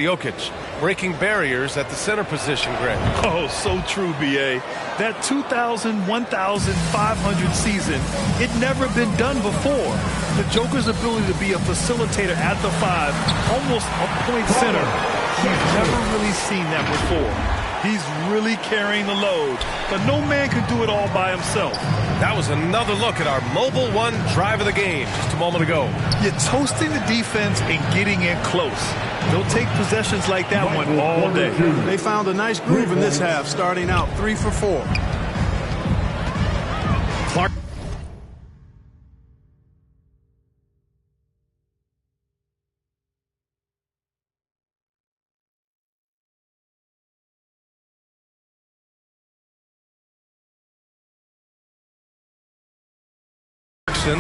Jokic breaking barriers at the center position, Greg. Oh, so true, B.A. That 2,000, 1,500 season, it never been done before. The Joker's ability to be a facilitator at the 5, almost a point center. We've never really seen that before. He's really carrying the load, but no man can do it all by himself. That was another look at our Mobile One drive of the game just a moment ago. You're toasting the defense and getting in close. They'll take possessions like that one all day. They found a nice groove in this half, starting out 3 for 4. Clark.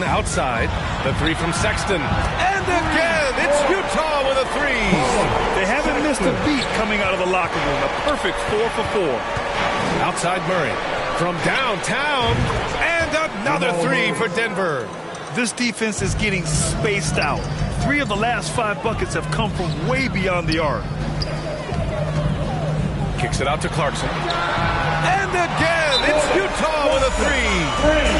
Outside, the 3 from Sexton. And again, it's Utah with a 3. They haven't missed a beat coming out of the locker room. A perfect 4 for 4. Outside Murray from downtown. And another 3 for Denver. This defense is getting spaced out. 3 of the last 5 buckets have come from way beyond the arc. Kicks it out to Clarkson. And again, it's Utah with a 3.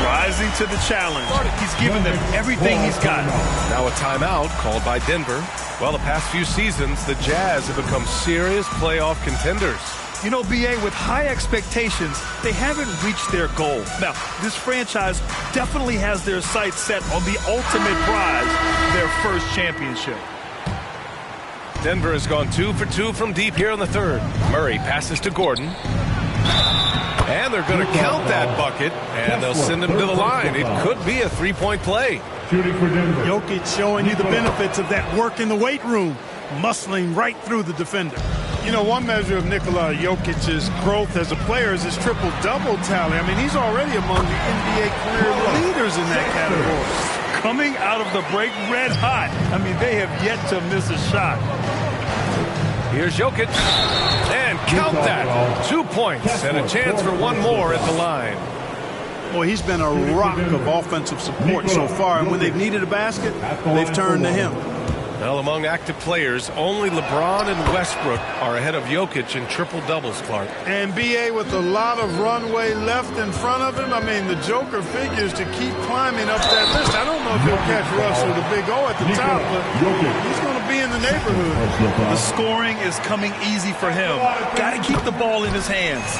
Rising to the challenge. He's given them everything he's got. Now a timeout called by Denver. Well, the past few seasons, the Jazz have become serious playoff contenders. You know, B.A., with high expectations, they haven't reached their goal. Now, this franchise definitely has their sights set on the ultimate prize, their first championship. Denver has gone 2 for 2 from deep here in the third. Murray passes to Gordon. And they're going to count that bucket, and they'll send him to the line. It could be a 3-point play. Jokic showing you the benefits of that work in the weight room, muscling right through the defender. You know, one measure of Nikola Jokic's growth as a player is his triple-double tally. I mean, he's already among the NBA career leaders in that category. Coming out of the break red hot. I mean, they have yet to miss a shot. Here's Jokic. And count that. 2 points and a chance for one more at the line. Boy, he's been a rock of offensive support so far, and when they've needed a basket, they've turned to him. Well, among active players, only LeBron and Westbrook are ahead of Jokic in triple-doubles, Clark. And B.A. with a lot of runway left in front of him. I mean, the Joker figures to keep climbing up that list. I don't know if he'll catch Russ or the big O at the top, but he's going to be in the neighborhood. The scoring is coming easy for him. Got to keep the ball in his hands.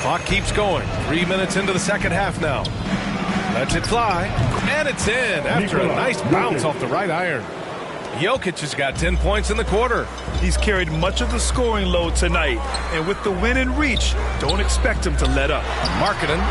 Clock keeps going. 3 minutes into the second half now. Lets it fly, and it's in after a nice bounce off the right iron. Jokic has got 10 points in the quarter. He's carried much of the scoring load tonight, and with the win in reach, don't expect him to let up. Markkanen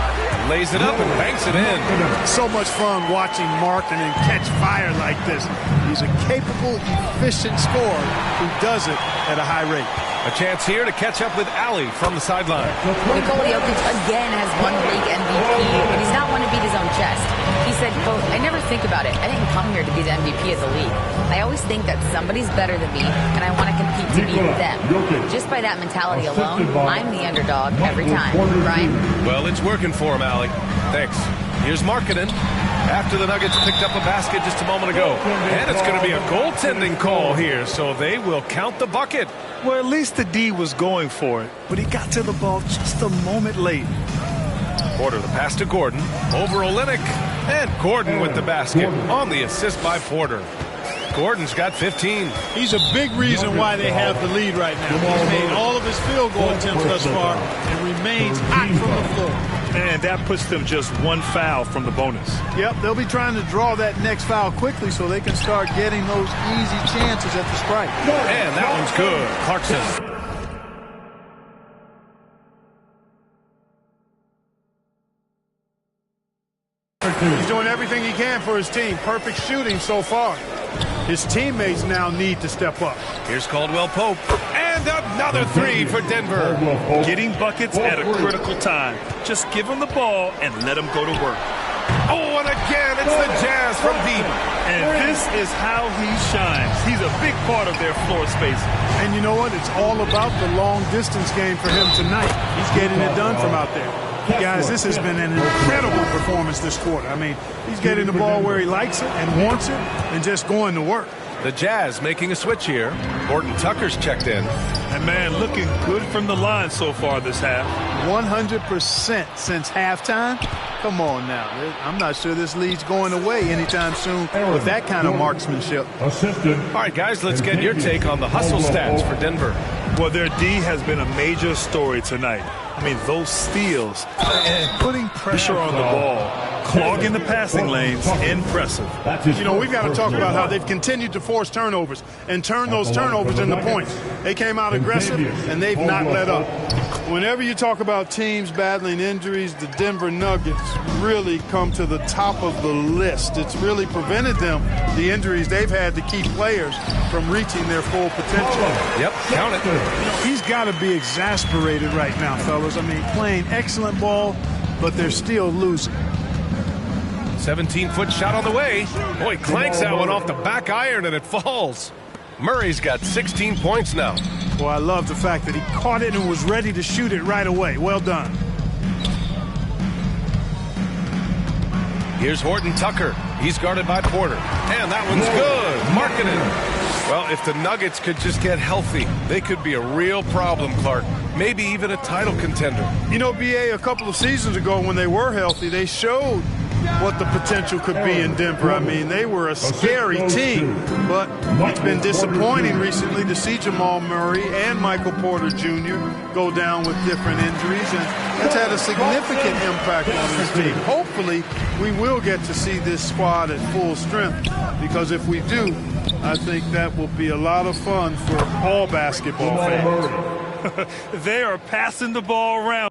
lays it up and banks it in. So much fun watching Markkanen catch fire like this. He's a capable, efficient scorer who does it at a high rate. A chance here to catch up with Ali from the sideline. Nikola Jokic again has won league MVP, but he's not one to beat his own chest. He said, quote, "I never think about it. I didn't come here to be the MVP of the league. I always think that somebody's better than me, and I want to compete to beat them. Just by that mentality alone, I'm the underdog every time." Brian? Well, it's working for him, Ali. Thanks. Here's Markkanen. After the Nuggets picked up a basket just a moment ago. And it's going to be a goaltending call here, so they will count the bucket. Well, at least the D was going for it, but he got to the ball just a moment late. Porter the pass to Gordon. Over Olynyk. And Gordon with the basket on the assist by Porter. Gordon's got 15. He's a big reason why they have the lead right now. He's made all of his field goal attempts thus far and remains hot from the floor. And that puts them just one foul from the bonus. Yep, they'll be trying to draw that next foul quickly so they can start getting those easy chances at the strike. And that one's good. Clarkson. He's doing everything he can for his team. Perfect shooting so far. His teammates now need to step up. Here's Caldwell Pope. And another 3 for Denver. Getting buckets at a critical time. Just give him the ball and let him go to work. Oh, and again, it's the Jazz from deep. And this is how he shines. He's a big part of their floor space. And you know what? It's all about the long-distance game for him tonight. He's getting it done from out there. Guys, this has been an incredible performance this quarter. I mean, he's getting the ball where he likes it and wants it and just going to work. The Jazz making a switch here. Horton Tucker's checked in. And, man, looking good from the line so far this half. 100% since halftime. Come on now. I'm not sure this lead's going away anytime soon with that kind of marksmanship. All right, guys, let's get your take on the hustle stats for Denver. Well, their D has been a major story tonight. I mean, those steals and putting pressure on the ball, clogging the passing lanes, impressive. You know, we've got to talk about how they've continued to force turnovers and turn those turnovers into points. They came out aggressive, and they've not let up. Whenever you talk about teams battling injuries, the Denver Nuggets really come to the top of the list. It's really prevented them, the injuries they've had to keep players from reaching their full potential. Yep, count it. You know, he's got to be exasperated right now, fellas. I mean, playing excellent ball, but they're still losing. 17-foot shot on the way. Boy, clanks that one off the back iron and it falls. Murray's got 16 points now. Well, I love the fact that he caught it and was ready to shoot it right away. Well done. Here's Horton Tucker. He's guarded by Porter. And that one's good. Markkanen. Well, if the Nuggets could just get healthy, they could be a real problem, Clark. Maybe even a title contender. You know, B.A., a couple of seasons ago when they were healthy, they showed what the potential could be in Denver. I mean, they were a scary team, but it's been disappointing recently to see Jamal Murray and Michael Porter Jr. go down with different injuries, and that's had a significant impact on this team. Hopefully, we will get to see this squad at full strength, because if we do, I think that will be a lot of fun for all basketball fans. They are passing the ball around.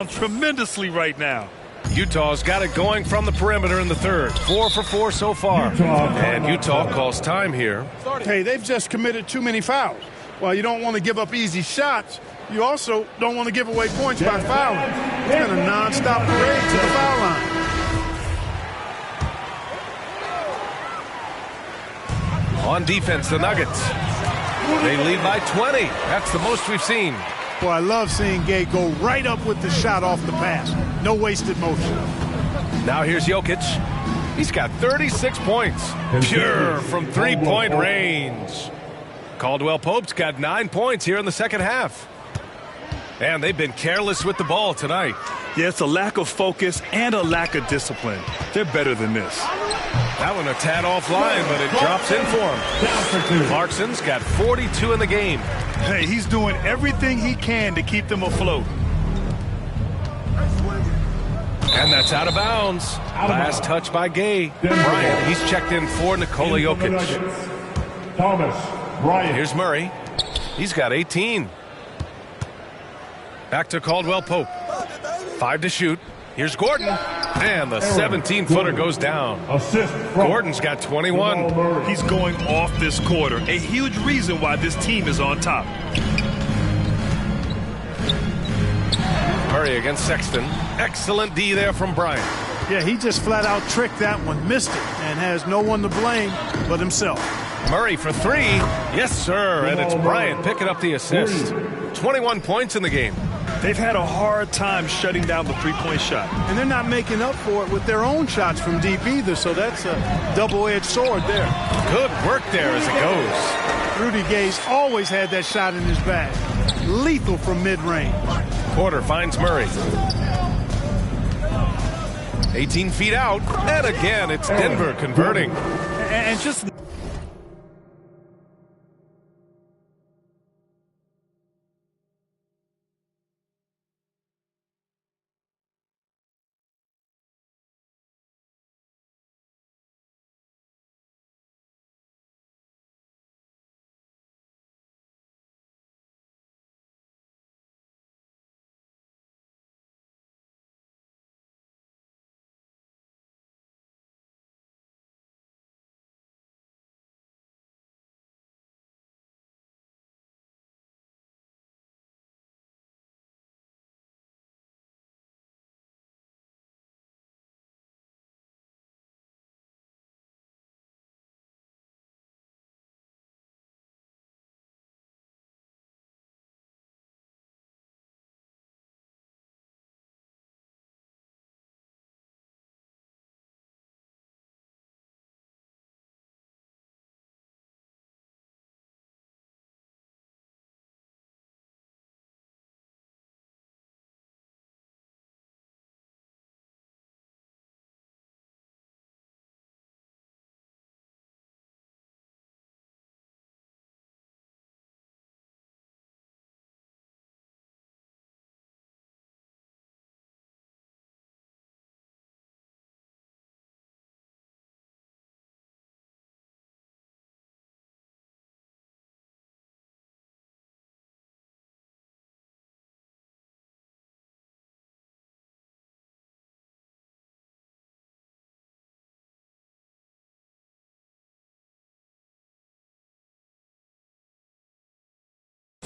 tremendously right now. Utah's got it going from the perimeter in the third. 4 for 4 so far. And Utah calls time here. Hey, they've just committed too many fouls. While you don't want to give up easy shots, you also don't want to give away points by fouling. It's been a nonstop parade to the foul line. On defense, the Nuggets. They lead by 20. That's the most we've seen. Boy, I love seeing Gay go right up with the shot off the pass. No wasted motion. Now here's Jokic. He's got 36 points. Pure from three-point range. Caldwell Pope's got 9 points here in the second half. And they've been careless with the ball tonight. Yeah, it's a lack of focus and a lack of discipline. They're better than this. That one a tad offline, but it drops in for him. Clarkson's got 42 in the game. Hey, he's doing everything he can to keep them afloat. And that's out of bounds. Last touch by Gay. Bryant, he's checked in for Nikola Jokic. Thomas Bryant. Here's Murray. He's got 18. Back to Caldwell Pope. 5 to shoot. Here's Gordon. And the 17-footer goes down. Assist. Gordon's got 21. He's going off this quarter. A huge reason why this team is on top. Murray against Sexton. Excellent D there from Bryant. Yeah, he just flat out tricked that one, missed it, and has no one to blame but himself. Murray for 3. Yes, sir. And it's Bryant picking up the assist. 21 points in the game. They've had a hard time shutting down the three-point shot. And they're not making up for it with their own shots from deep either, so that's a double-edged sword there. Good work there as it goes. Rudy Gay's always had that shot in his bag. Lethal from mid-range. Porter finds Murray. 18 feet out. And again, it's Denver converting. And just...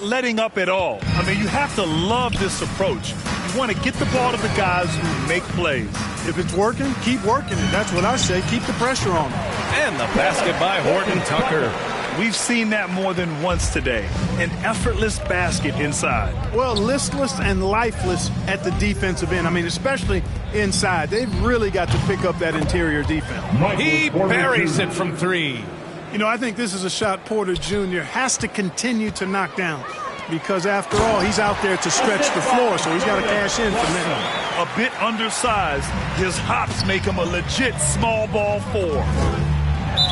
Letting up at all. I mean, you have to love this approach. You want to get the ball to the guys who make plays. If it's working, keep working it. That's what I say. Keep the pressure on them. And the basket by Horton Tucker. We've seen that more than once today. An effortless basket inside. Well, listless and lifeless at the defensive end. I mean, especially inside. They've really got to pick up that interior defense. He buries it from 3. You know, I think this is a shot Porter Jr. has to continue to knock down because, after all, he's out there to stretch the floor, so he's got to cash in from there. A bit undersized, his hops make him a legit small ball 4.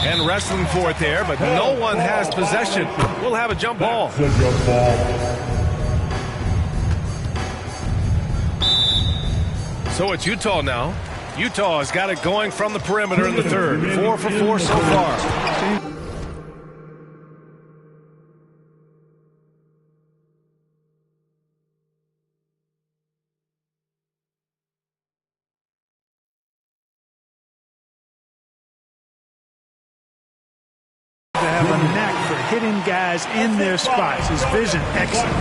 And wrestling for it there, but no one has possession. We'll have a jump ball. So it's Utah now. Utah has got it going from the perimeter in the third. 4 for 4 so far. a knack for hitting guys in their spots. His vision, excellent.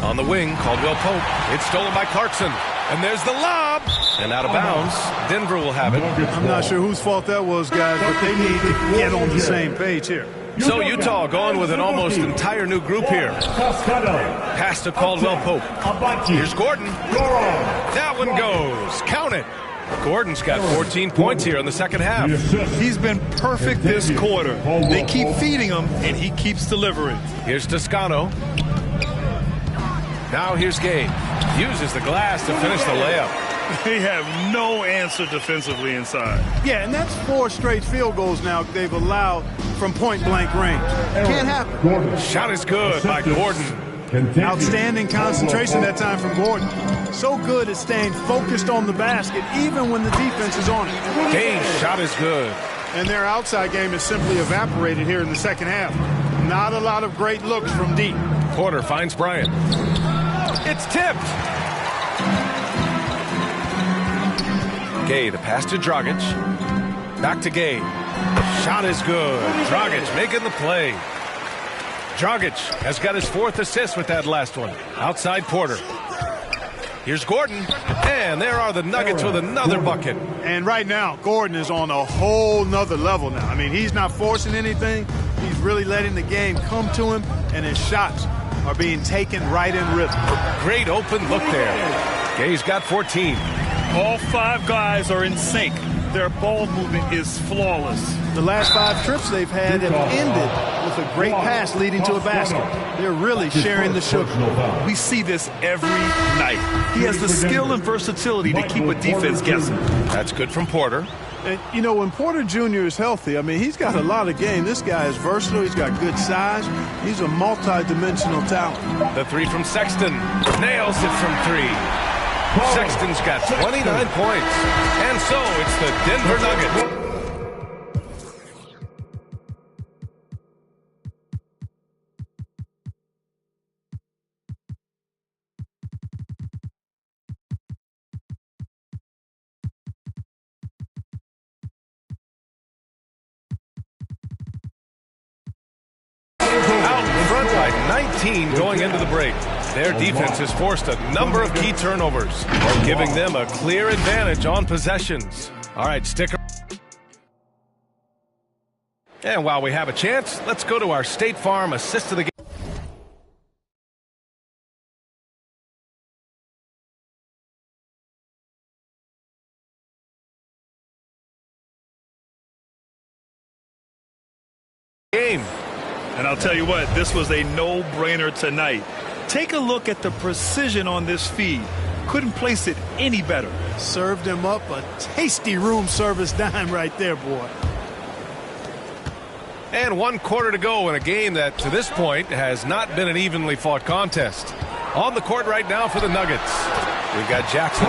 On the wing, Caldwell Pope. It's stolen by Clarkson. And there's the lob. And out of bounds. Denver will have it. I'm not sure whose fault that was, guys, but they need to get on the same page here. So Utah going with an almost entire new group here. Pass to Caldwell Pope. Here's Gordon. That one goes. Count it. Gordon's got 14 points here in the second half. He's been perfect this quarter. They keep feeding him, and he keeps delivering. Here's Toscano. Now here's Gay. Uses the glass to finish the layup. They have no answer defensively inside. Yeah, and that's 4 straight field goals now they've allowed from point-blank range. Can't happen. Shot is good by Gordon. Outstanding concentration that time from Gordon. So good at staying focused on the basket even when the defense is on it. Gay's shot is good. And their outside game has simply evaporated here in the second half. Not a lot of great looks from deep. Porter finds Bryant. It's tipped. Gay, the pass to Dragic. Back to Gay. Shot is good. Dragic making the play. Dragic has got his 4th assist with that last one. Outside Porter. Here's Gordon. And there are the Nuggets with another bucket. And right now, Gordon is on a whole nother level now. I mean, he's not forcing anything. He's really letting the game come to him, and his shots are being taken right in rhythm. Great open look there. Gay's got 14. All 5 guys are in sync. Their ball movement is flawless. The last 5 trips they've had have ended with a great pass leading to a basket. They're really sharing the sugar. We see this every night. He has the skill and versatility to keep a defense guessing. That's good from Porter. And, you know, when Porter Jr. is healthy, I mean, he's got a lot of game. This guy is versatile. He's got good size. He's a multi-dimensional talent. The 3 from Sexton. Nails it from 3. Sexton's got 29 points. And so it's the Denver Nuggets. Out in front by 19 going into the break. Their defense has forced a number of key turnovers, giving them a clear advantage on possessions. All right, stick around. And while we have a chance, let's go to our State Farm assist of the game. And I'll tell you what, this was a no-brainer tonight. Take a look at the precision on this feed. Couldn't place it any better. Served him up a tasty room service dime right there, boy. And 1 quarter to go in a game that, to this point, has not been an evenly fought contest. On the court right now for the Nuggets. We've got Jackson,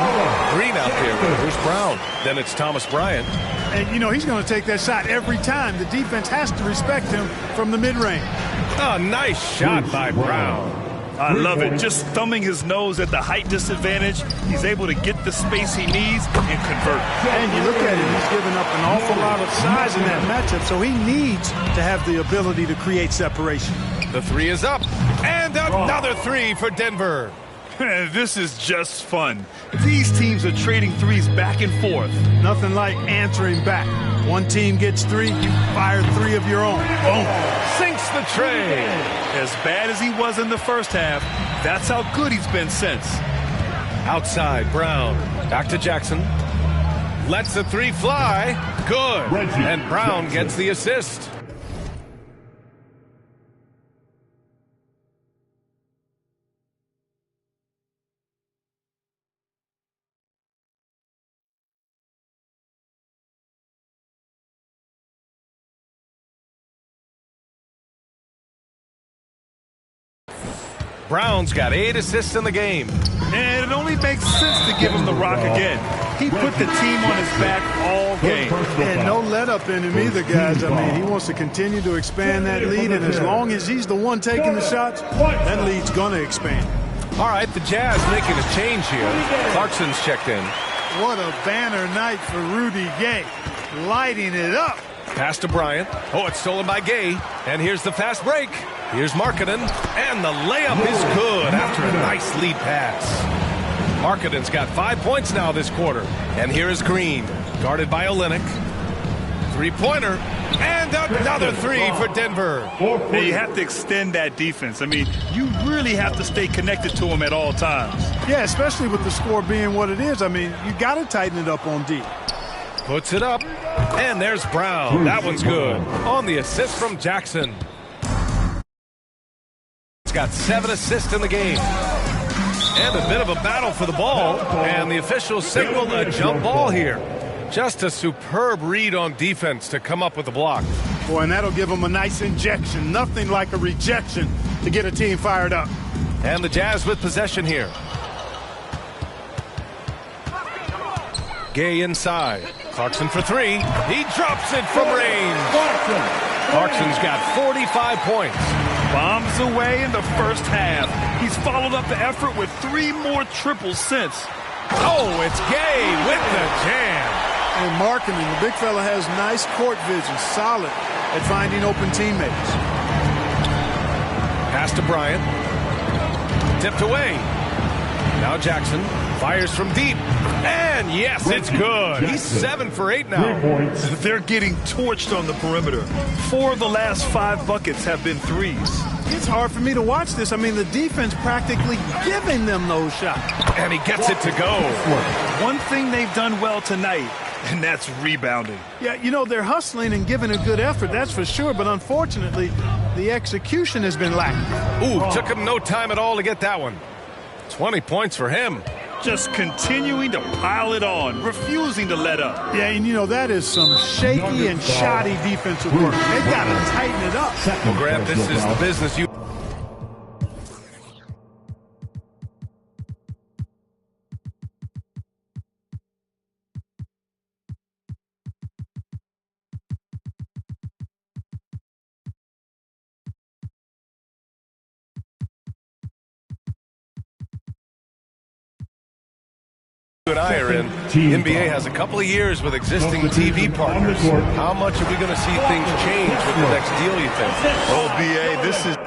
Green out there with Bruce Brown. Then it's Thomas Bryant. And, you know, he's going to take that shot every time. The defense has to respect him from the mid-range. Oh, nice shot by Brown. I love it. Just thumbing his nose at the height disadvantage. He's able to get the space he needs and convert. And you look at him, he's given up an awful lot of size in that matchup, so he needs to have the ability to create separation. The 3 is up. And another 3 for Denver. This is just fun. These teams are trading threes back and forth. Nothing like answering back. One team gets 3, you fire 3 of your own. Boom. Sinks the tray. As bad as he was in the first half, that's how good he's been since. Outside, Brown. Back to Jackson. Lets the 3 fly. Good. And Brown gets the assist. Brown's got 8 assists in the game. And it only makes sense to give him the rock again. He put the team on his back all game. And no let up in him either, guys. I mean, he wants to continue to expand that lead, and as long as he's the one taking the shots, that lead's going to expand. All right, the Jazz making a change here. Clarkson's checked in. What a banner night for Rudy Gay. Lighting it up. Pass to Bryant. Oh, it's stolen by Gay. And here's the fast break. Here's Markkanen. And the layup is good after a nice lead pass. Markkanen's got 5 points now this quarter. And here is Green, guarded by Olynyk. Three-pointer. And another three for Denver. Now you have to extend that defense. I mean, you really have to stay connected to him at all times. Yeah, especially with the score being what it is. I mean, you got to tighten it up on D. Puts it up. And there's Brown. That one's good. On the assist from Jackson. He's got 7 assists in the game. And a bit of a battle for the ball. And the officials signal a jump ball here. Just a superb read on defense to come up with the block. Boy, and that'll give them a nice injection. Nothing like a rejection to get a team fired up. And the Jazz with possession here. Gay inside. Clarkson for three. He drops it from range. Clarkson's got 45 points. Bombs away in the first half. He's followed up the effort with 3 more triples since. Oh, it's Gay with the jam. And Markkanen, the big fella, has nice court vision, solid at finding open teammates. Pass to Bryant. Tipped away. Now Jackson fires from deep. And yes, it's good. He's 7 for 8 now. They're getting torched on the perimeter. 4 of the last 5 buckets have been threes. It's hard for me to watch this. I mean, the defense practically giving them those shots. And he gets it to go. One thing they've done well tonight, and that's rebounding. Yeah, you know, they're hustling and giving a good effort, that's for sure. But unfortunately, the execution has been lacking. Ooh, took him no time at all to get that one. 20 points for him. Just continuing to pile it on, refusing to let up. Yeah, and you know, that is some shaky and shoddy defensive work. They've got to tighten it up. Well, Grant, this is the business you... and I are in. The NBA has a couple of years with existing TV partners. How much are we going to see things change with the next deal, you think? Oh, BA, this is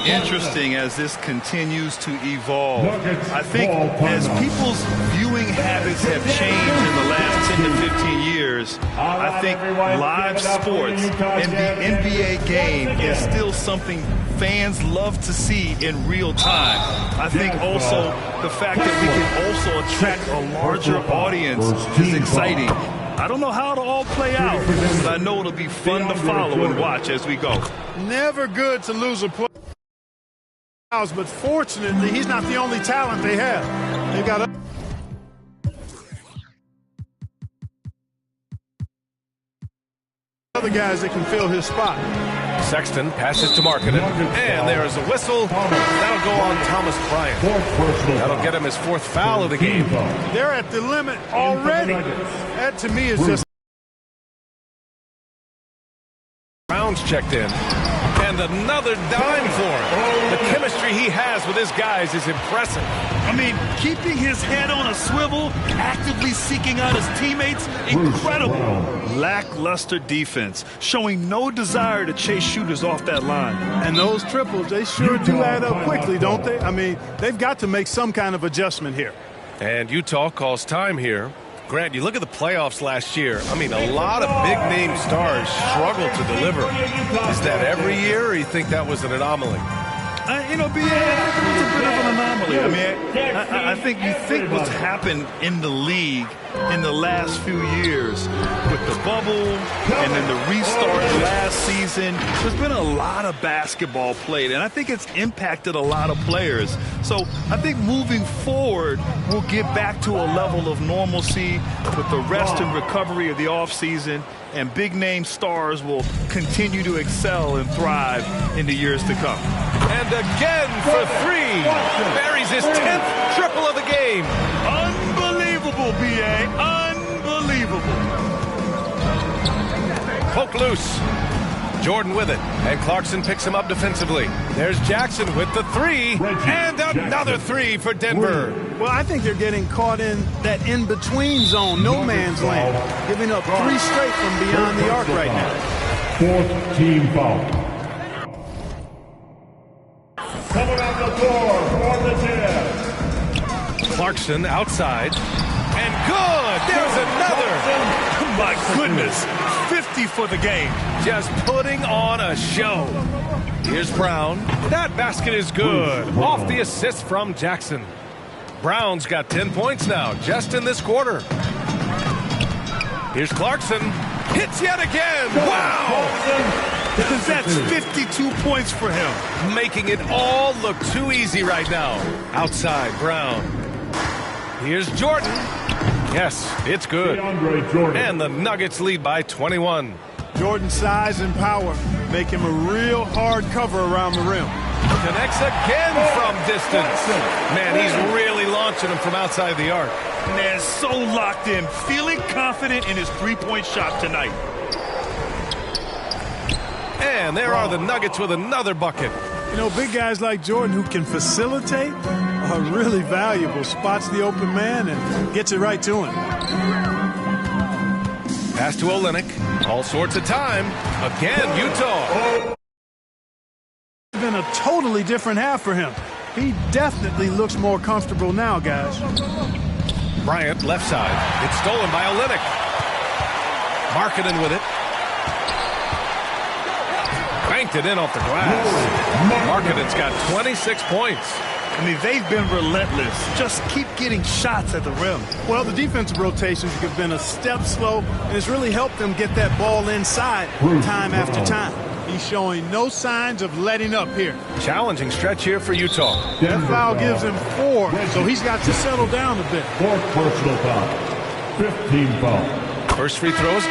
interesting as this continues to evolve. I think as people's viewing habits have changed in the last 10 to 15 years, I think live sports and the NBA game is still something fans love to see in real time. I think also the fact that we can also attract a larger audience is exciting. I don't know how it'll all play out, but I know it'll be fun to follow and watch as we go. Never good to lose a play. But fortunately, he's not the only talent they have. They've got other guys that can fill his spot. Sexton passes to Markkanen, and there is a whistle. That'll go on Thomas Bryant. That'll get him his 4th foul of the game. They're at the limit already. That, to me, is just... Brown's checked in. And another dime for him. The chemistry he has with his guys is impressive. I mean, keeping his head on a swivel, actively seeking out his teammates, incredible. Lackluster defense, showing no desire to chase shooters off that line. And those triples, they sure do add up quickly, don't they? I mean, they've got to make some kind of adjustment here. And Utah calls time here. Grant, you look at the playoffs last year. I mean, a lot of big-name stars struggled to deliver. Is that every year, or you think that was an anomaly? You know, BA, I think it was a bit of an anomaly. I mean, I think you think what's happened in the league in the last few years with the bubble and then the restart last season, there's been a lot of basketball played, and I think it's impacted a lot of players. So I think moving forward, we'll get back to a level of normalcy with the rest and recovery of the offseason, and big-name stars will continue to excel and thrive in the years to come. And again for 3. Buries his 10th triple of the game. Unbelievable, B.A. Unbelievable. Poke loose. Jordan with it, and Clarkson picks him up defensively. There's Jackson with the three, and another three for Denver. Well, I think they're getting caught in that in-between zone, no man's land, giving up 3 straight from beyond the arc right now. 4th team foul. Coming on the floor for the Jazz. Clarkson outside, and good! There's another! My goodness, 50 for the game. Just putting on a show. Here's Brown. That basket is good. Off the assist from Jackson. Brown's got 10 points now, just in this quarter. Here's Clarkson. Hits yet again. Wow! That's 52 points for him. Making it all look too easy right now. Outside, Brown. Here's Jordan. Yes, it's good. And the Nuggets lead by 21. Jordan's size and power make him a real hard cover around the rim. Connects again from distance. Man, he's really launching him from outside the arc. Man, so locked in, feeling confident in his three-point shot tonight. And there are the Nuggets with another bucket. You know, big guys like Jordan who can facilitate are really valuable. Spots the open man and gets it right to him. Pass to Olynyk. All sorts of time. Again, Utah. It's been a totally different half for him. He definitely looks more comfortable now, guys. Bryant, left side. It's stolen by Olynyk. Markkanen with it. Banked it in off the glass. Markkanen's got 26 points. I mean, they've been relentless. Just keep getting shots at the rim. Well, the defensive rotations have been a step slow, and it's really helped them get that ball inside time after time. He's showing no signs of letting up here. Challenging stretch here for Utah. That foul gives him 4, so he's got to settle down a bit. 4th personal foul. 5th team foul. First free throws.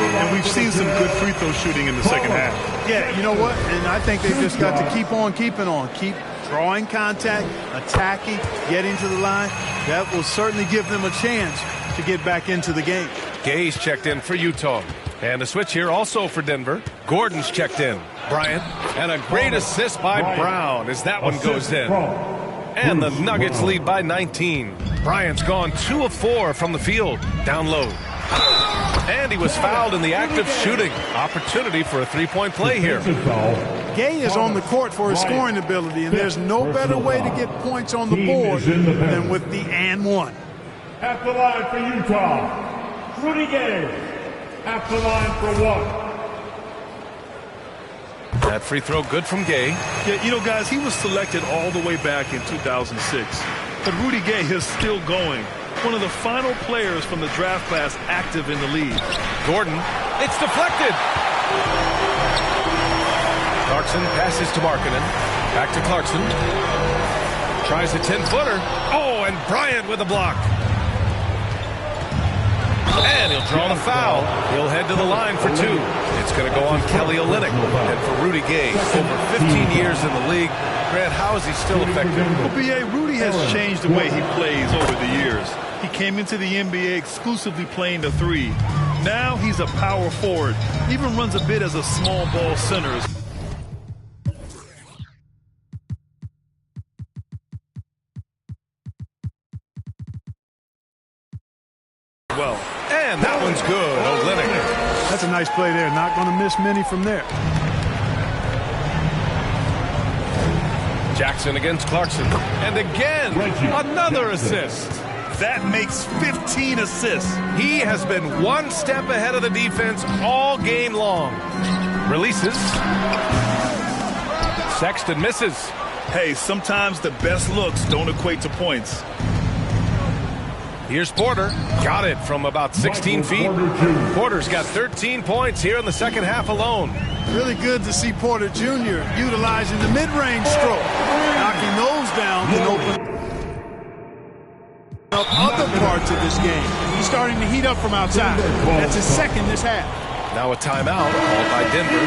And we've seen some good free throw shooting in the second half. Yeah, you know what? And I think they've just got to keep on keeping on. Keep drawing contact, attacking, getting to the line. That will certainly give them a chance to get back into the game. Gay's checked in for Utah. And a switch here also for Denver. Gordon's checked in. Bryant. And a great assist by Brown as that one goes in. And the Nuggets lead by 19. Bryant's gone 2 of 4 from the field. Down low. And he was fouled in the act of shooting. Opportunity for a three-point play here. Gay is on the court for his scoring ability, and there's no better way to get points on the board than with the and one. At the line for Utah, Rudy Gay. At the line for 1. That free throw good from Gay. Yeah, you know, guys, he was selected all the way back in 2006. But Rudy Gay is still going. One of the final players from the draft class active in the league. Gordon, it's deflected. Clarkson passes to Markkanen. Back to Clarkson. Tries a 10-footer. Oh, and Bryant with a block. And he'll draw the foul. He'll head to the line for 2. It's going to go on Kelly Olynyk. And for Rudy Gay, over 15 years in the league, Grant, how is he still effective? Well, B.A., Rudy has changed the way he plays over the years. He came into the NBA exclusively playing the 3. Now he's a power forward. Even runs a bit as a small ball center. Well, and that one's good. Olynyk. That's a nice play there. Not going to miss many from there. Jackson against Clarkson. And again, another assist. That makes 15 assists. He has been one step ahead of the defense all game long. Releases. Sexton misses. Hey, sometimes the best looks don't equate to points. Here's Porter. Got it from about 16 feet. Porter's got 13 points here in the second half alone. Really good to see Porter Jr. utilizing the mid-range stroke. Knocking those down can open up other parts of this game. He's starting to heat up from outside. That's his second this half. Now a timeout called by Denver.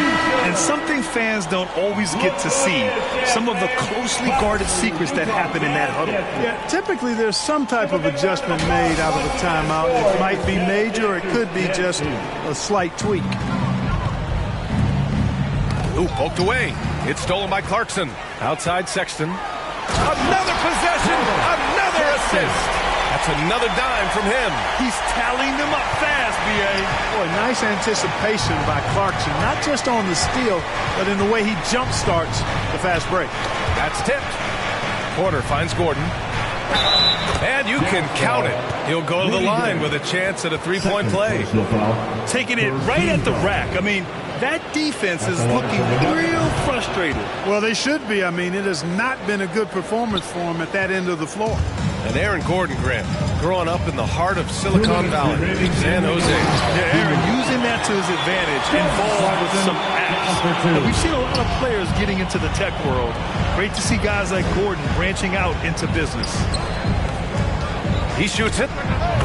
And something fans don't always get to see. Some of the closely guarded secrets that happen in that huddle. Yeah, typically there's some type of adjustment made out of a timeout. It might be major or it could be just a slight tweak. Ooh, poked away. It's stolen by Clarkson. Outside Sexton. Another possession. Another assist. That's another dime from him. He's tallying them up fast, B.A. Boy, nice anticipation by Clarkson. Not just on the steal, but in the way he jump starts the fast break. That's tipped. Porter finds Gordon. And you can count it. He'll go to the line with a chance at a three-point play. Taking it right at the rack. I mean, that defense is looking real frustrated. Well, they should be. I mean, it has not been a good performance for him at that end of the floor. And Aaron Gordon, Grant, growing up in the heart of Silicon Valley, San Jose. Yeah, Aaron using that to his advantage, involved with some apps. Now, we've seen a lot of players getting into the tech world. Great to see guys like Gordon branching out into business. He shoots it.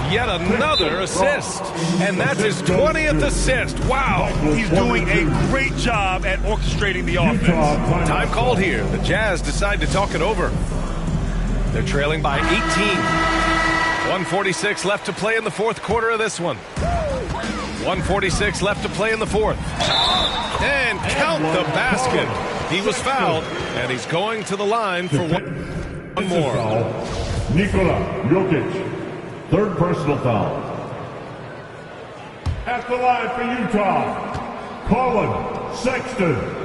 Yet another assist. And that's his 20th assist. Wow. He's doing a great job at orchestrating the offense. Time called here. The Jazz decide to talk it over. They're trailing by 18. 1:46 left to play in the fourth quarter of this one. 1:46 left to play in the fourth. And count the basket. He was fouled, and he's going to the line for one more. Nikola Jokic, third personal foul. At the line for Utah, Colin Sexton.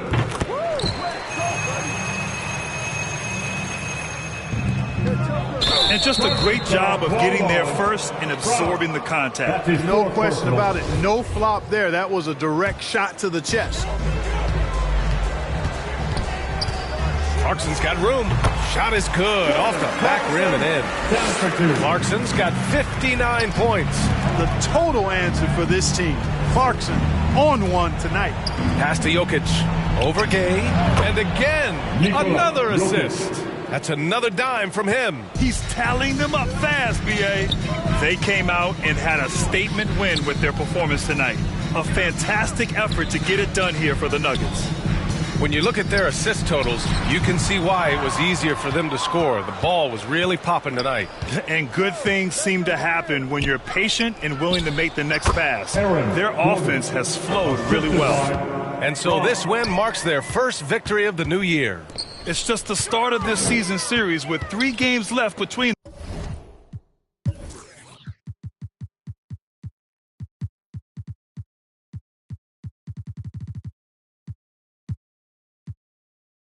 And just a great job of getting there first and absorbing the contact. No question about it. No flop there. That was a direct shot to the chest. Clarkson's got room. Shot is good. Off the back rim and in. Clarkson's got 59 points. The total answer for this team. Clarkson on one tonight. Pass to Jokic. Over Gay. And again, another assist. That's another dime from him. He's tallying them up fast, B.A. They came out and had a statement win with their performance tonight. A fantastic effort to get it done here for the Nuggets. When you look at their assist totals, you can see why it was easier for them to score. The ball was really popping tonight. And good things seem to happen when you're patient and willing to make the next pass. Their offense has flowed really well. And so this win marks their first victory of the new year. It's just the start of this season series with 3 games left between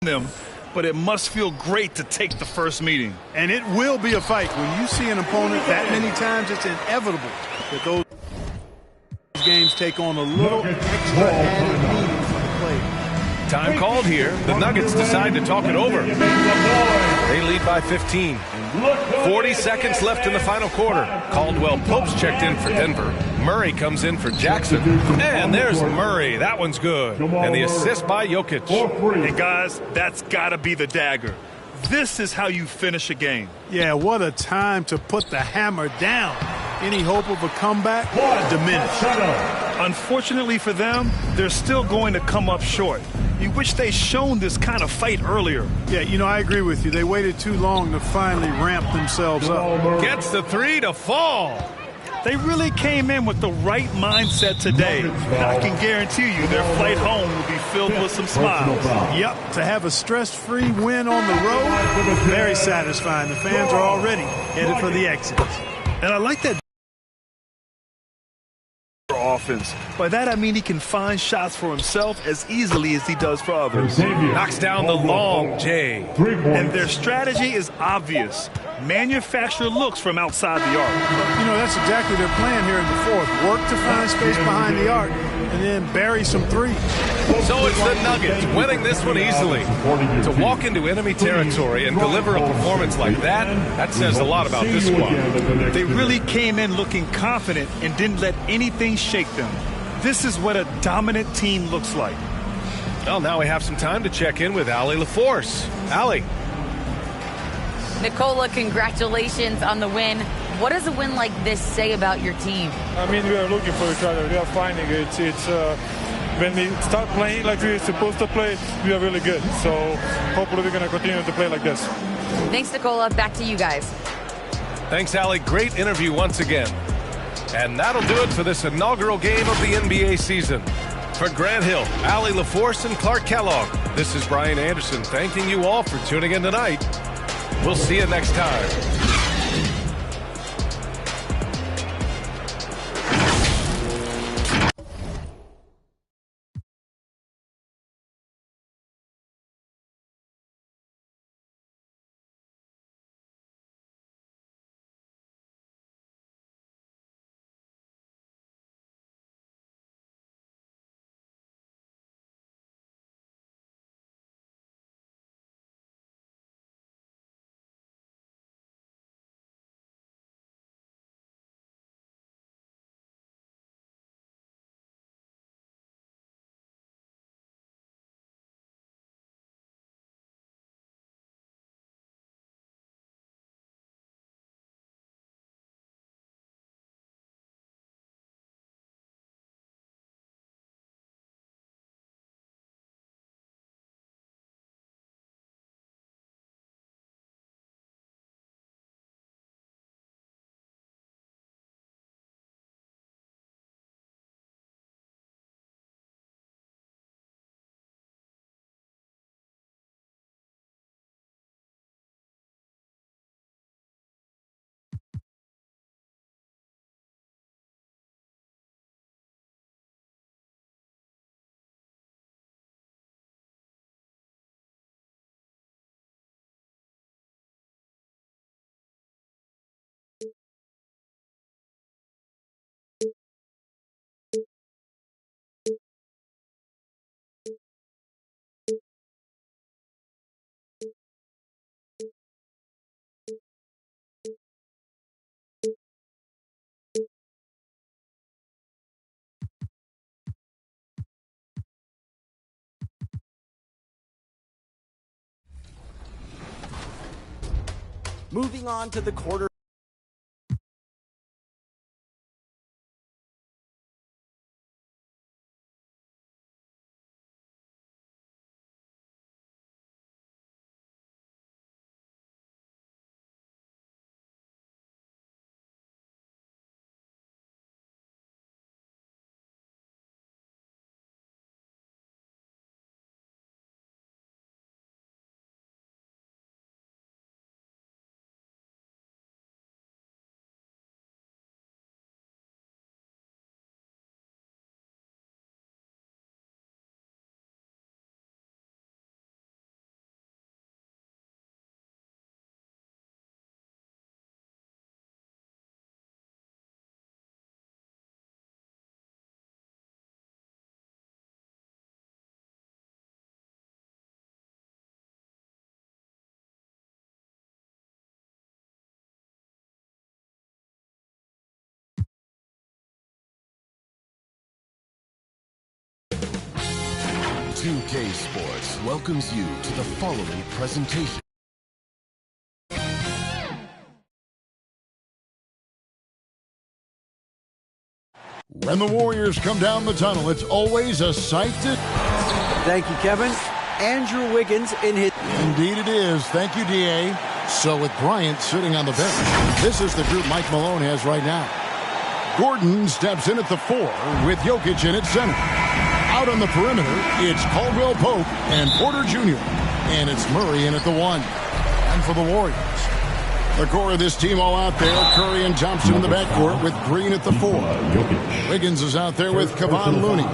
them, but it must feel great to take the first meeting. And it will be a fight. When you see an opponent that many times, it's inevitable that those games take on a little extra added meaning for the player. Time called here. The Nuggets decide to talk it over. They lead by 15. 40 seconds left in the final quarter. Caldwell Pope's checked in for Denver. Murray comes in for Jackson. And there's Murray. That one's good. And the assist by Jokic. And guys, that's got to be the dagger. This is how you finish a game. Yeah, what a time to put the hammer down. Any hope of a comeback? Diminished. Unfortunately for them, they're still going to come up short. You wish they'd shown this kind of fight earlier. Yeah, you know, I agree with you. They waited too long to finally ramp themselves up. Gets the 3 to fall. They really came in with the right mindset today. I can guarantee you their flight home will be filled with some smiles. Yep, to have a stress-free win on the road, very satisfying. The fans are already headed for the exits. And I like that offense. By that I mean he can find shots for himself as easily as he does for others. Knocks down the long J. And their strategy is obvious. Manufacture looks from outside the arc. You know, that's exactly their plan here in the fourth. Work to find space behind the arc and then bury some threes. So it's the Nuggets winning this one easily. To walk into enemy territory and deliver a performance like that says a lot about this squad. They really came in looking confident and didn't let anything shake them. This is what a dominant team looks like. Well, now we have some time to check in with Allie LaForce. Allie. Nikola, congratulations on the win. What does a win like this say about your team? I mean, we are looking for each other. We are finding it. It's when we start playing like we're supposed to play, we are really good. So hopefully we're going to continue to play like this. Thanks, Nikola. Back to you guys. Thanks, Allie. Great interview once again. And that'll do it for this inaugural game of the NBA season. For Grant Hill, Allie LaForce, and Clark Kellogg, this is Brian Anderson thanking you all for tuning in tonight. We'll see you next time. Moving on to the quarter. 2K Sports welcomes you to the following presentation. When the Warriors come down the tunnel, it's always a sight to... Thank you, Kevin. Andrew Wiggins in his... Indeed it is. Thank you, D.A. So with Bryant sitting on the bench, this is the group Mike Malone has right now. Gordon steps in at the 4 with Jokic in at center. Out on the perimeter, it's Caldwell Pope and Porter Jr. And it's Murray in at the 1. And for the Warriors, the core of this team all out there. Curry and Thompson in the backcourt with Green at the 4. Wiggins is out there with Kevon Looney.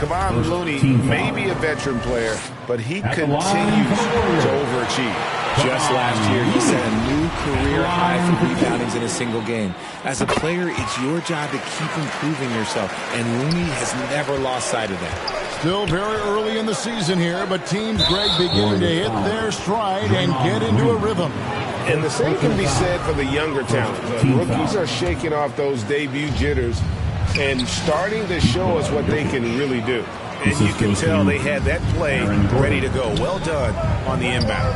Kevon Looney may be a veteran player, but he continues to overachieve. Just last year, he set a new career high for reboundings in a single game. As a player, it's your job to keep improving yourself, and Looney has never lost sight of that. Still very early in the season here, but Team Greg beginning to hit their stride and get into a rhythm. And the same can be said for the younger talent. Rookies are shaking off those debut jitters and starting to show us what they can really do. And you can tell they had that play ready to go. Well done on the inbound.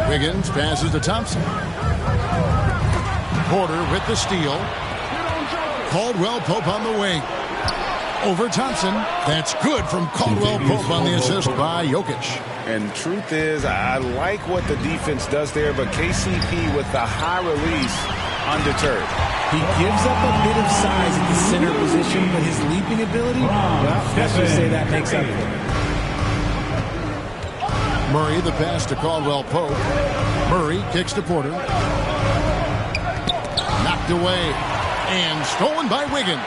Wiggins passes to Thompson. Porter with the steal. Caldwell Pope on the wing. Over Thompson. That's good from Caldwell Pope on the assist by Jokic. And truth is, I like what the defense does there, but KCP with the high release undeterred. He gives up a bit of size at the center position, but his leaping ability, well, let's just say that makes up for it. Murray, the pass to Caldwell Pope. Murray kicks to Porter. Knocked away and stolen by Wiggins.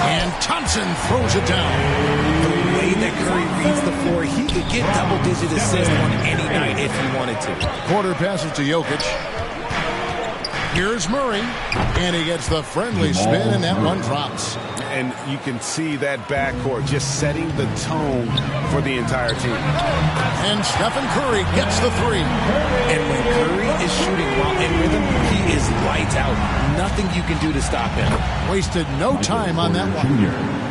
And Thompson throws it down. The way that Curry reads the floor, he could get double-digit assists on any night if he wanted to. Porter passes to Jokic. Here's Murray, and he gets the friendly spin, and that one drops. And you can see that backcourt just setting the tone for the entire team. And Stephen Curry gets the 3. And when Curry is shooting while in rhythm, he is lights out. Nothing you can do to stop him. Wasted no time on that one.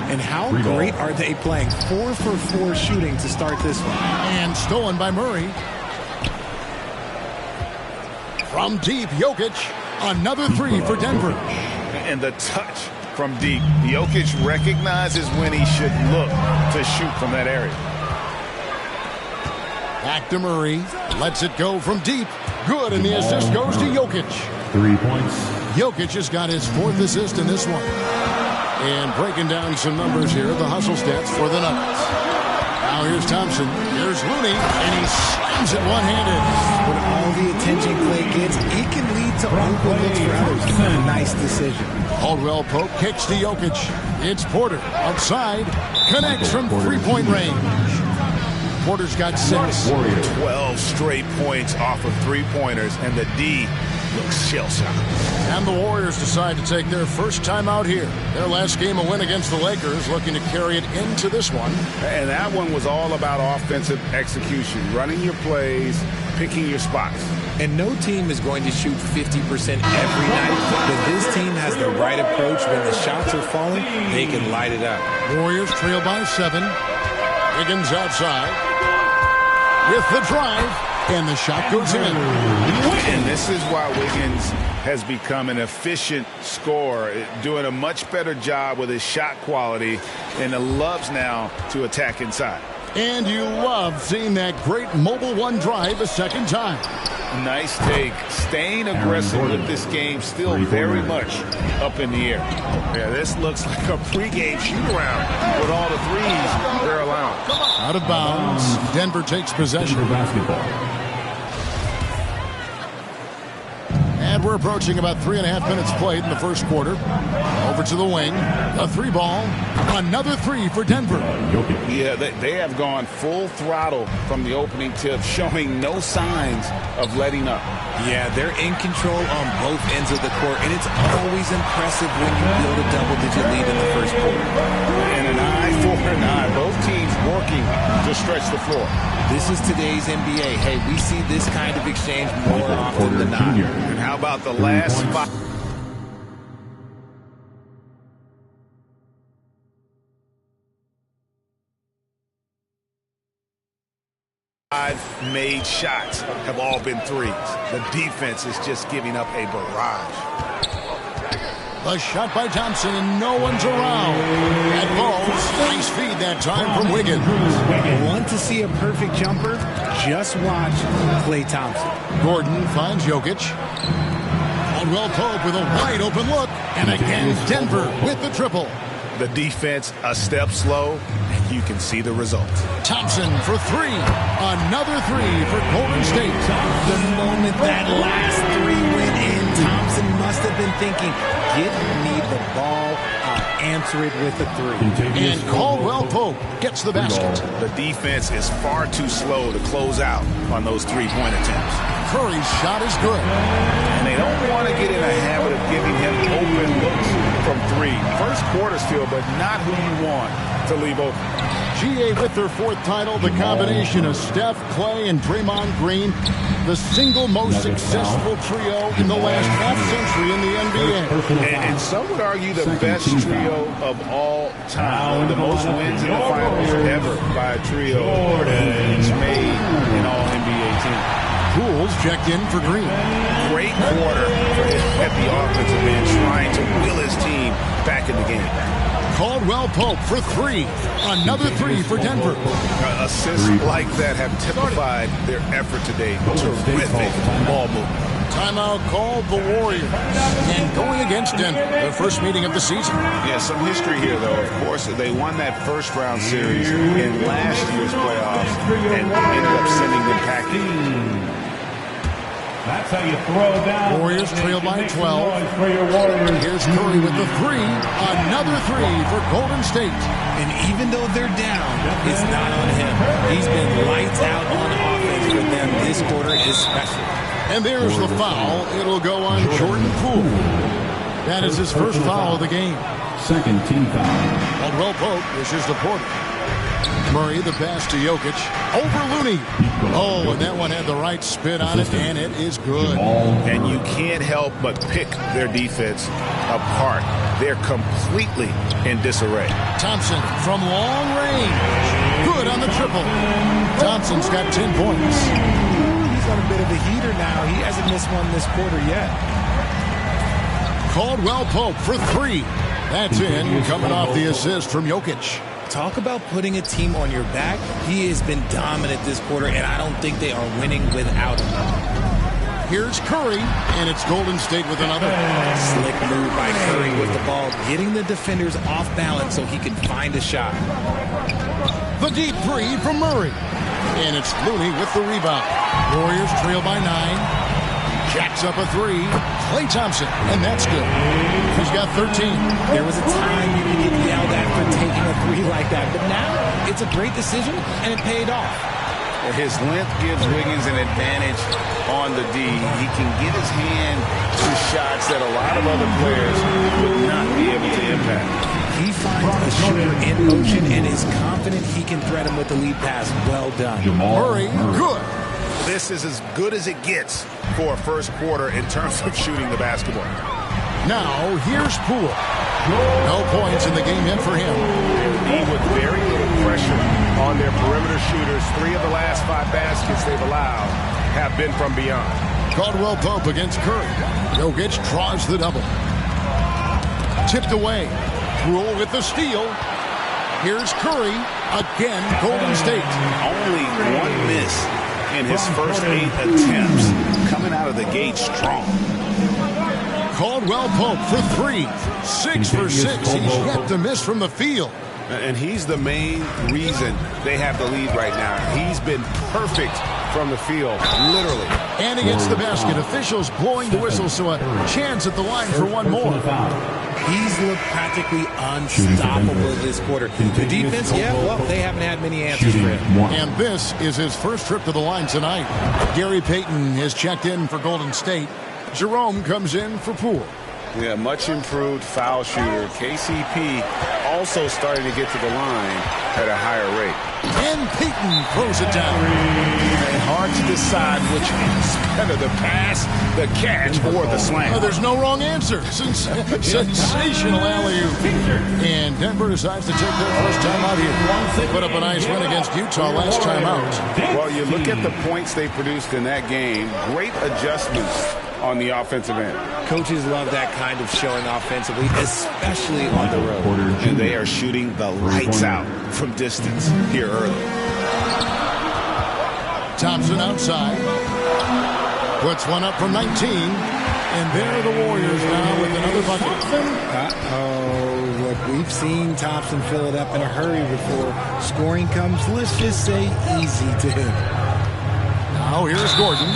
And how great are they playing? 4 for 4 shooting to start this one. And stolen by Murray. From deep, Jokic. Another 3 for Denver. And the touch from deep. Jokic recognizes when he should look to shoot from that area. Back to Murray. Lets it go from deep. Good, and the assist goes to Jokic. 3 points. Jokic has got his 4th assist in this one. And breaking down some numbers here, the hustle stats for the Nuggets. Now here's Thompson. Here's Looney, and he slams it one-handed. When all the attention Clay gets, it can lead to open looks for others. Nice decision. Caldwell Pope kicks to Jokic. It's Porter outside. Connects from three-point range. Porter's got 6. 12 straight points off of three-pointers, and the D looks shell-shocked. And the Warriors decide to take their first time out here. Their last game, a win against the Lakers, looking to carry it into this one. And that one was all about offensive execution, running your plays, picking your spots. And no team is going to shoot 50% every night, but this team has the right approach. When the shots are falling, they can light it up. Warriors trail by 7. Wiggins outside with the drive, and the shot goes in. And this is why Wiggins has become an efficient scorer, doing a much better job with his shot quality, and loves now to attack inside. And you love seeing that great mobile one drive a second time. Nice take. Staying aggressive with this game, still very much up in the air. Yeah, this looks like a pregame shoot-around with all the threes they're allowing. Out of bounds. Denver takes possession. And we're approaching about 3.5 minutes played in the first quarter. Over to the wing. A 3 ball. Another 3 for Denver. Yeah, they have gone full throttle from the opening tip, showing no signs of letting up. Yeah, they're in control on both ends of the court, and it's always impressive when you build a double-digit lead in the first quarter. And an eye for an eye. Both teams working to stretch the floor. This is today's NBA. Hey, we see this kind of exchange more often than not. And how about the last 5? 5 made shots have all been threes. The defense is just giving up a barrage. A shot by Thompson, and no one's around. That falls. Nice feed that time from Wiggins. Want to see a perfect jumper? Just watch Klay Thompson. Gordon finds Jokic. Caldwell Pope with a wide open look. And again, Denver with the triple. The defense a step slow, and you can see the result. Thompson for 3. Another 3 for Golden State. The moment that last 3 went in, Thompson must have been thinking, give me the ball, I'll answer it with a 3. And Caldwell Pope gets the basket. The defense is far too slow to close out on those 3-point attempts. Curry's shot is good. And they don't want to get in a habit of giving him open looks from 3. First quarter still, but not who you want to leave open. GA with their 4th title, the combination of Steph, Klay, and Draymond Green, the single most successful trio in the last half-century in the NBA. And some would argue the best trio of all time. The most wins in the finals ever by a trio each made an all-NBA team. Pools checked in for Green. Great quarter for him at the offensive end, trying to will his team back in the game. Caldwell Pope for 3. Another 3 for Denver. Assists like that have typified their effort today. Terrific ball movement. Timeout called the Warriors. And going against Denver, their first meeting of the season. Yeah, some history here, though. Of course, they won that first-round series in last year's playoffs and ended up sending them packing. That's how you throw down. Warriors trail by 12. Here's Curry with the 3. Another 3 for Golden State. And even though they're down, it's not on him. He's been lights out on offense for them. This quarter is special. And there's the foul. It'll go on Jordan Poole. That is his first foul of the game. Second team foul. Caldwell Pope issues the Porter. Murray, the pass to Jokic. Over Looney. Oh, and that one had the right spin on it, and it is good. And you can't help but pick their defense apart. They're completely in disarray. Thompson from long range. Good on the triple. Thompson's got 10 points. He's on a bit of a heater now. He hasn't missed one this quarter yet. Caldwell Pope for 3. That's in, coming off the assist from Jokic. Talk about putting a team on your back. He has been dominant this quarter, and I don't think they are winning without him. Here's Curry, and it's Golden State with another. Slick move by Curry with the ball, getting the defenders off balance so he can find a shot. The deep 3 from Murray. And it's Looney with the rebound. Warriors trail by 9. Jacks up a 3. Klay Thompson, and that's good. He's got 13. There was a time you could get yelled at for taking a 3 like that, but now it's a great decision, and it paid off. His length gives Wiggins an advantage on the D. He can get his hand to shots that a lot of other players would not be able to impact. He finds a shooter in motion and is confident he can thread him with the lead pass. Well done. Murray, good. This is as good as it gets for a first quarter in terms of shooting the basketball. Now, here's Poole. No points in the game yet for him. With very little pressure on their perimeter shooters, 3 of the last 5 baskets they've allowed have been from beyond. Caldwell Pope against Curry. Jokic draws the double. Tipped away. Poole with the steal. Here's Curry. Again, Golden State. Only 1 miss in his first 8 attempts. Coming out of the gate strong. Caldwell Pope for 3. 6 for 6. He's yet to miss from the field. And he's the main reason they have the lead right now. He's been perfect from the field, literally. And against the basket, officials blowing the whistle, so a chance at the line for one more. He's looked practically unstoppable this quarter. The defense, yeah, well, they haven't had many answers for him. And this is his first trip to the line tonight. Gary Payton has checked in for Golden State. Jerome comes in for Poole. Yeah, much improved foul shooter. KCP also starting to get to the line at a higher rate. And Payton throws it down. And hard to decide which is better, the pass, the catch, or the slam. Oh, there's no wrong answer. Sensational alley-oop. And Denver decides to take their first time out here. They put up a nice win against Utah last time out. Well, you look at the points they produced in that game. Great adjustments on the offensive end. Coaches love that kind of showing offensively, especially on the road. And they are shooting the lights out from distance here early. Thompson outside. Puts one up from 19. And there are the Warriors now with another bucket. Uh-oh. Look, we've seen Thompson fill it up in a hurry before scoring comes, let's just say, easy to him. Now here's Gordon.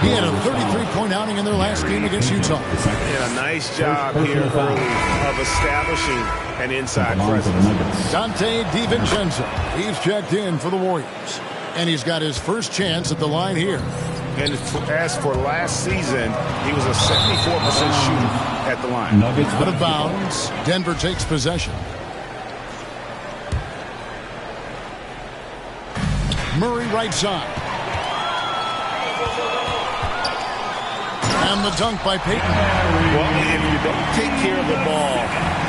He had a 33-point outing in their last game against Utah. And a nice job here early of establishing an inside presence. Dante DiVincenzo. He's checked in for the Warriors. And he's got his first chance at the line here. And as for last season, he was a 74% shooter at the line. Out of bounds. Denver takes possession. Murray right side. And the dunk by Payton. Well, if you don't take care of the ball,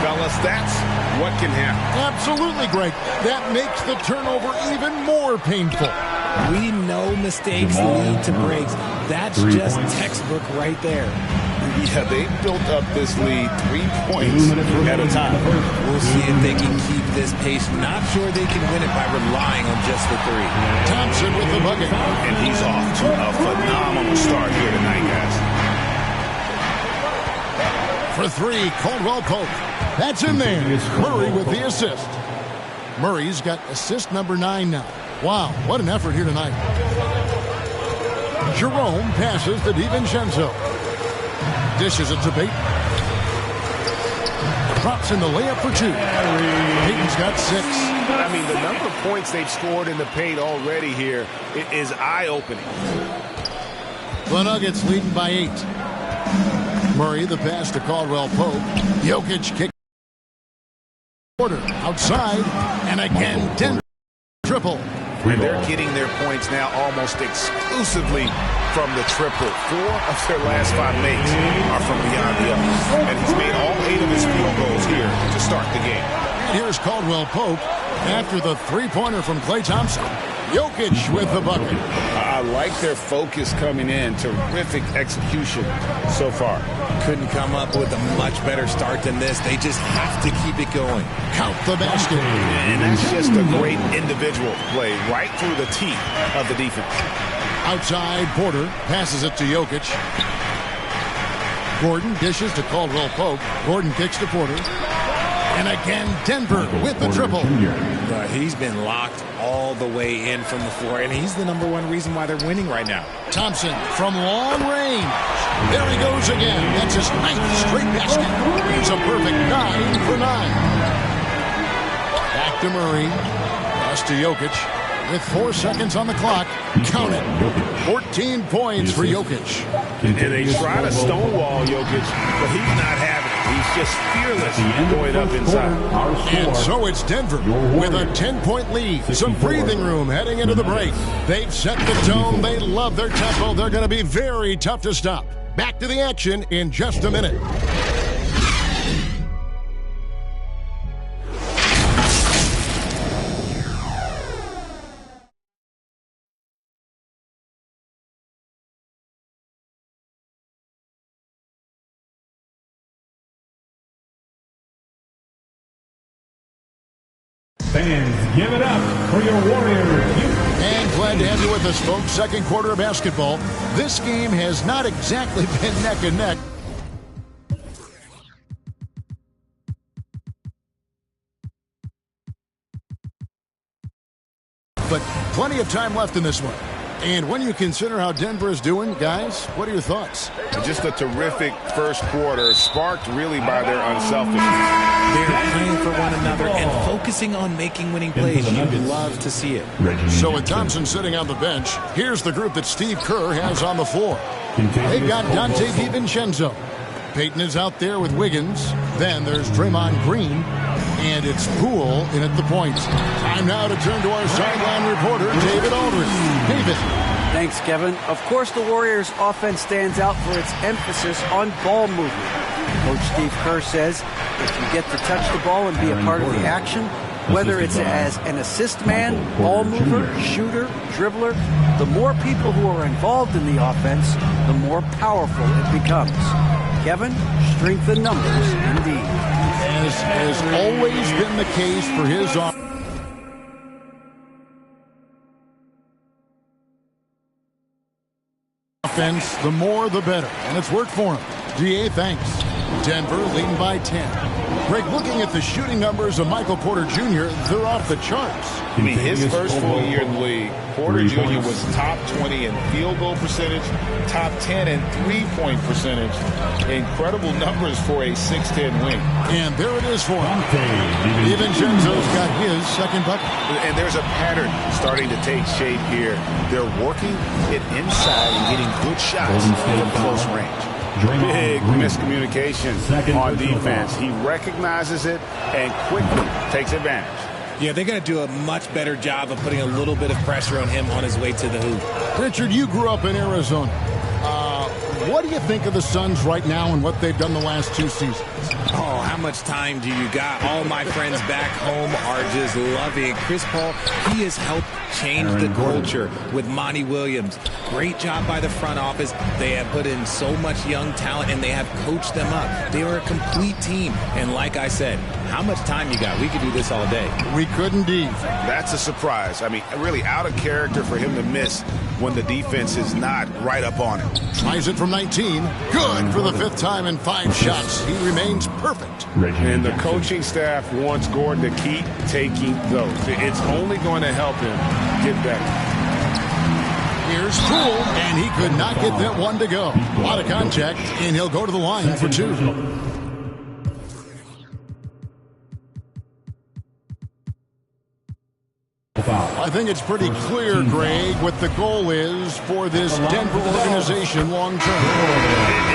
fellas, that's what can happen. Absolutely, Greg. That makes the turnover even more painful. We know mistakes lead to breaks. That's just textbook right there. Yeah, they built up this lead 3 points at a time. We'll see if they can keep this pace. Not sure they can win it by relying on just the three. Thompson with the bucket. And he's off to a phenomenal start here tonight, guys. For three, Caldwell Pope. That's in there. Murray with the assist. Murray's got assist number 9 now. Wow, what an effort here tonight. Jerome passes to DiVincenzo. Dishes it to Payton. Drops in the layup for 2. Payton's got 6. I mean, the number of points they've scored in the paint already here is eye-opening. The Nuggets leading by 8. Murray, the pass to Caldwell Pope. Jokic kick. Outside. And again, Denver triple. And they're getting their points now almost exclusively from the triple. 4 of their last 5 makes are from beyond the arc. And he's made all 8 of his field goals here to start the game. And here's Caldwell Pope after the three-pointer from Klay Thompson. Jokic with the bucket. I like their focus coming in. Terrific execution so far. Couldn't come up with a much better start than this. They just have to keep it going. Count the basket. And that's just a great individual play right through the teeth of the defense. Outside, Porter passes it to Jokic. Gordon dishes to Caldwell Pope. Gordon kicks to Porter. And again, Denver with the triple. He's been locked all the way in from the floor, and he's the #1 reason why they're winning right now. Thompson from long range. There he goes again. That's his 9th straight basket. He's a perfect 9 for 9. Back to Murray. Pass to Jokic. With 4 seconds on the clock. Count it. 14 points for Jokic. And they try to stonewall Jokic, but he's not having it. He's just fearless going up inside. And so it's Denver with a 10-point lead. Some breathing room heading into the break. They've set the tone. They love their tempo. They're going to be very tough to stop. Back to the action in just a minute. Fans, give it up for your Warriors. And glad to have you with us, folks. Second quarter of basketball. This game has not exactly been neck and neck. But plenty of time left in this one. And when you consider how Denver is doing, guys, what are your thoughts? Just a terrific first quarter, sparked really by their unselfishness. They're playing for one another and focusing on making winning plays. You'd love to see it. So with Thompson sitting on the bench, here's the group that Steve Kerr has on the floor. They've got Dante DiVincenzo. Payton is out there with Wiggins. Then there's Draymond Green. And it's Poole in at the point. Time now to turn to our sideline reporter, David Aldridge. David. Thanks, Kevin. Of course, the Warriors' offense stands out for its emphasis on ball movement. Coach Steve Kerr says if you get to touch the ball and be a part of the action, whether it's as an assist man, ball mover, shooter, dribbler, the more people who are involved in the offense, the more powerful it becomes. Kevin, strength in numbers, indeed. As has always been the case for his offense, the more the better. And it's worked for him. DA, thanks. Denver leading by 10. Greg, looking at the shooting numbers of Michael Porter Jr., they're off the charts. I mean, his first full year in the league, Porter Jr. was top 20 in field goal percentage, top 10 in three-point percentage. Incredible numbers for a 6'10 wing. And there it is for him. DiVincenzo's got his second bucket. And there's a pattern starting to take shape here. They're working it inside and getting good shots from close range. Big miscommunication on defense. He recognizes it and quickly takes advantage. Yeah, they're going to do a much better job of putting a little bit of pressure on him on his way to the hoop. Richard, you grew up in Arizona. What do you think of the Suns right now and what they've done the last 2 seasons? Oh, how much time do you got? All my friends back home are just loving it. Chris Paul, he has helped change the culture with Monty Williams. Great job by the front office. They have put in so much young talent, and they have coached them up. They are a complete team. And like I said, how much time you got? We could do this all day. We could indeed. That's a surprise. I mean, really out of character for him to miss when the defense is not right up on him. Tries it from 19. Good for the 5th time in 5 shots. He remains perfect. And the coaching staff wants Gordon to keep taking those. It's only going to help him get better. Here's Poole, and he could not get that one to go. A lot of contact, and he'll go to the line for 2. I think it's pretty clear, Greg, what the goal is for this Denver organization long term.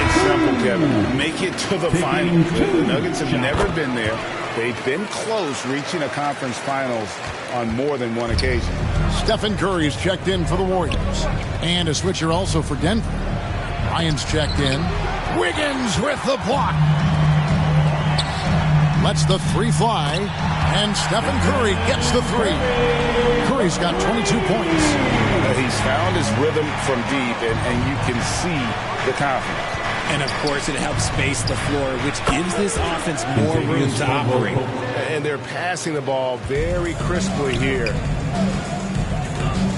It's simple, Kevin. Make it to the finals. The Nuggets have never been there. They've been close reaching a conference finals on more than one occasion. Stephen Curry's checked in for the Warriors. And a switcher also for Denver. Ryan's checked in. Wiggins with the block. Lets the 3 fly. And Stephen Curry gets the 3. Curry's got 22 points. He's found his rhythm from deep, and you can see the confidence. And, of course, it helps space the floor, which gives this offense more room to operate. And they're passing the ball very crisply here.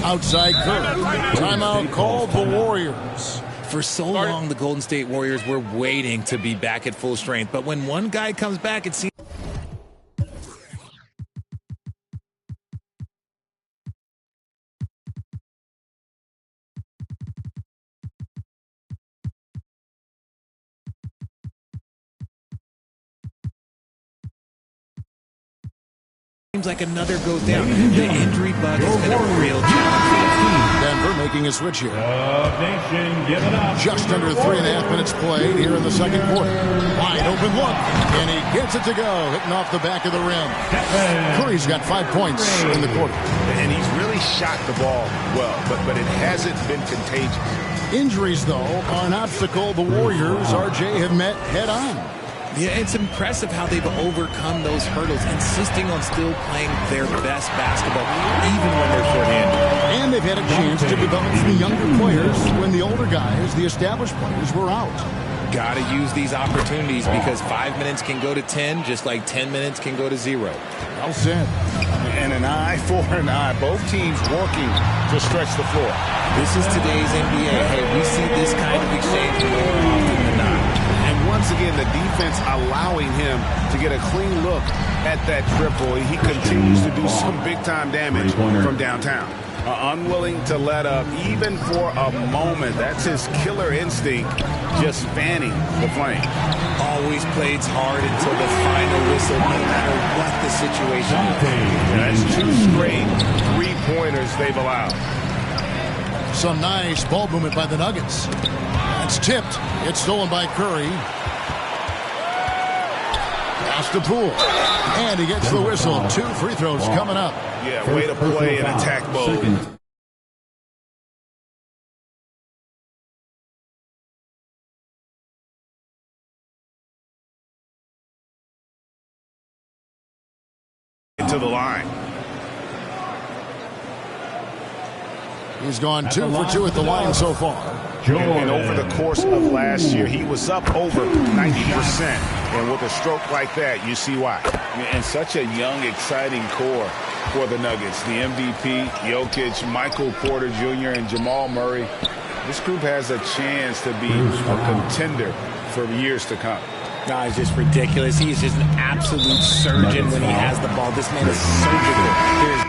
Outside Curry. Timeout called the Warriors. For so long, the Golden State Warriors were waiting to be back at full strength. But when one guy comes back, it seems... Seems like another goes down. The injury bug has been a real challenge. Denver making a switch here. Just under 3.5 minutes played here in the second quarter. Wide open look, and he gets it to go, hitting off the back of the rim. Curry's got 5 points in the quarter. And he's really shot the ball well, but it hasn't been contagious. Injuries, though, are an obstacle the Warriors, RJ, have met head-on. Yeah, it's impressive how they've overcome those hurdles, insisting on still playing their best basketball, even when they're shorthanded. And they've had a chance to develop some younger players when the older guys, the established players, were out. Got to use these opportunities because 5 minutes can go to 10, just like 10 minutes can go to 0. Well said. And an eye for an eye. Both teams working to stretch the floor. This is today's NBA. Hey, we see this kind of exchange more often than not. Once again, the defense allowing him to get a clean look at that triple. He continues to do some big-time damage from downtown. Unwilling to let up even for a moment. That's his killer instinct, just fanning the flame. Always plays hard until the final whistle, no matter what the situation is. That's 2 straight 3-pointers they've allowed. Some nice ball movement by the Nuggets. It's tipped. It's stolen by Curry. Pass to Poole. And he gets the whistle. 2 free throws coming up. Yeah, way to play in attack mode. To the line. He's gone 2 for 2 at the line so far. And over the course of last year, he was up over 90%. And with a stroke like that, you see why. And such a young, exciting core for the Nuggets. The MVP, Jokic, Michael Porter Jr., and Jamal Murray. This group has a chance to be a contender for years to come. No, it's just ridiculous. He's just an absolute surgeon when he has the ball. This man is surgical. There's